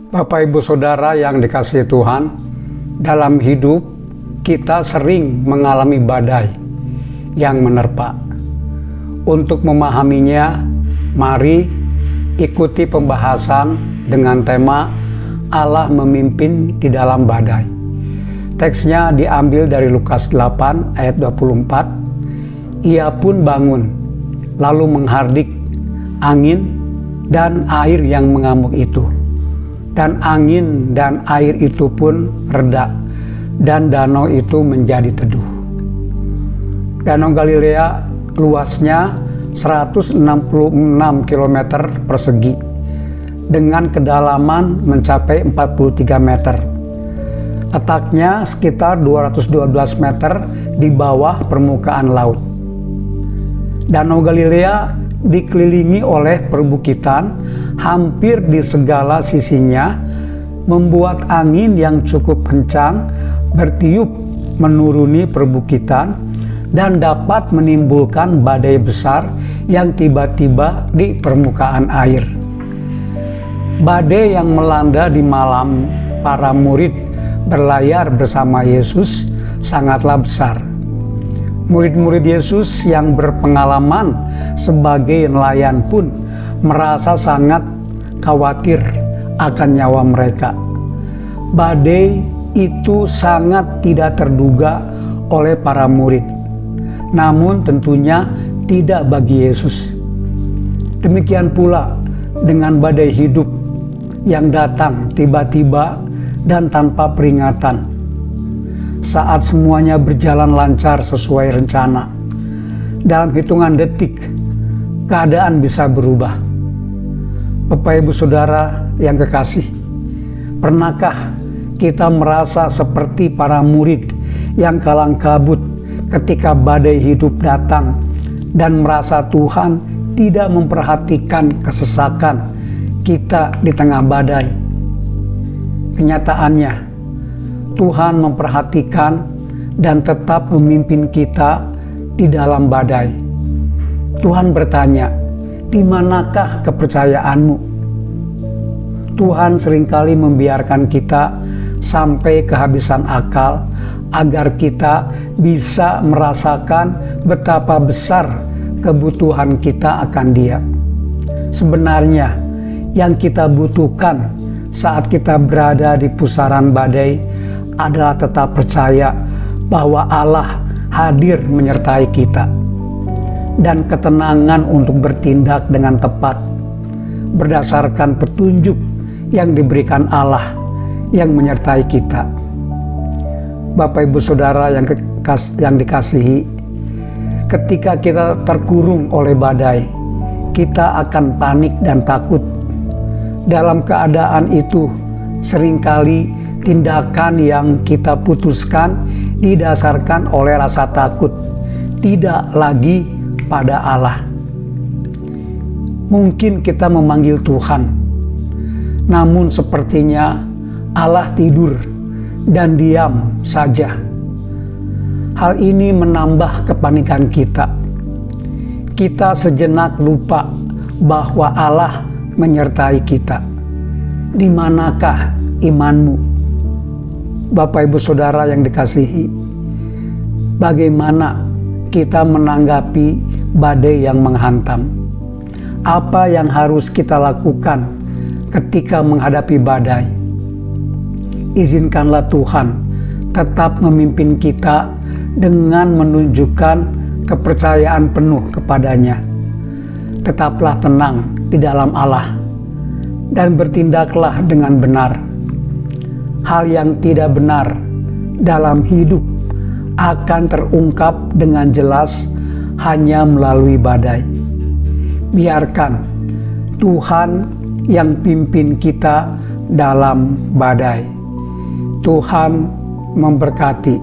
Bapak Ibu Saudara yang dikasihi Tuhan, dalam hidup kita sering mengalami badai yang menerpa. Untuk memahaminya, mari ikuti pembahasan dengan tema Allah memimpin di dalam badai. Teksnya diambil dari Lukas 8 ayat 24. Ia pun bangun, lalu menghardik angin dan air yang mengamuk itu. Dan angin dan air itu pun reda, dan danau itu menjadi teduh. Danau Galilea luasnya 166 km persegi, dengan kedalaman mencapai 43 meter. Letaknya sekitar 212 meter di bawah permukaan laut. Danau Galilea dikelilingi oleh perbukitan hampir di segala sisinya, membuat angin yang cukup kencang bertiup menuruni perbukitan dan dapat menimbulkan badai besar yang tiba-tiba di permukaan air. Badai yang melanda di malam para murid berlayar bersama Yesus sangatlah besar. Murid-murid Yesus yang berpengalaman sebagai nelayan pun merasa sangat khawatir akan nyawa mereka. Badai itu sangat tidak terduga oleh para murid, namun tentunya tidak bagi Yesus. Demikian pula dengan badai hidup yang datang tiba-tiba dan tanpa peringatan. Saat semuanya berjalan lancar sesuai rencana, dalam hitungan detik keadaan bisa berubah. Bapak Ibu Saudara yang kekasih, pernahkah kita merasa seperti para murid yang kalang kabut ketika badai hidup datang dan merasa Tuhan tidak memperhatikan kesesakan kita di tengah badai? Kenyataannya, Tuhan memperhatikan dan tetap memimpin kita di dalam badai. Tuhan bertanya, "Di manakah kepercayaanmu?" Tuhan seringkali membiarkan kita sampai kehabisan akal agar kita bisa merasakan betapa besar kebutuhan kita akan Dia. Sebenarnya, yang kita butuhkan saat kita berada di pusaran badai adalah tetap percaya bahwa Allah hadir menyertai kita, dan ketenangan untuk bertindak dengan tepat berdasarkan petunjuk yang diberikan Allah yang menyertai kita. Bapak Ibu Saudara yang dikasihi, ketika kita terkurung oleh badai, kita akan panik dan takut. Dalam keadaan itu, seringkali tindakan yang kita putuskan didasarkan oleh rasa takut, tidak lagi pada Allah. Mungkin kita memanggil Tuhan, namun sepertinya Allah tidur dan diam saja. Hal ini menambah kepanikan kita. Kita sejenak lupa bahwa Allah menyertai kita. Di manakah imanmu? Bapak Ibu Saudara yang dikasihi, bagaimana kita menanggapi badai yang menghantam? Apa yang harus kita lakukan ketika menghadapi badai? Izinkanlah Tuhan tetap memimpin kita dengan menunjukkan kepercayaan penuh kepadanya. Tetaplah tenang di dalam Allah dan bertindaklah dengan benar. Hal yang tidak benar dalam hidup akan terungkap dengan jelas hanya melalui badai. Biarkan Tuhan yang pimpin kita dalam badai. Tuhan memberkati.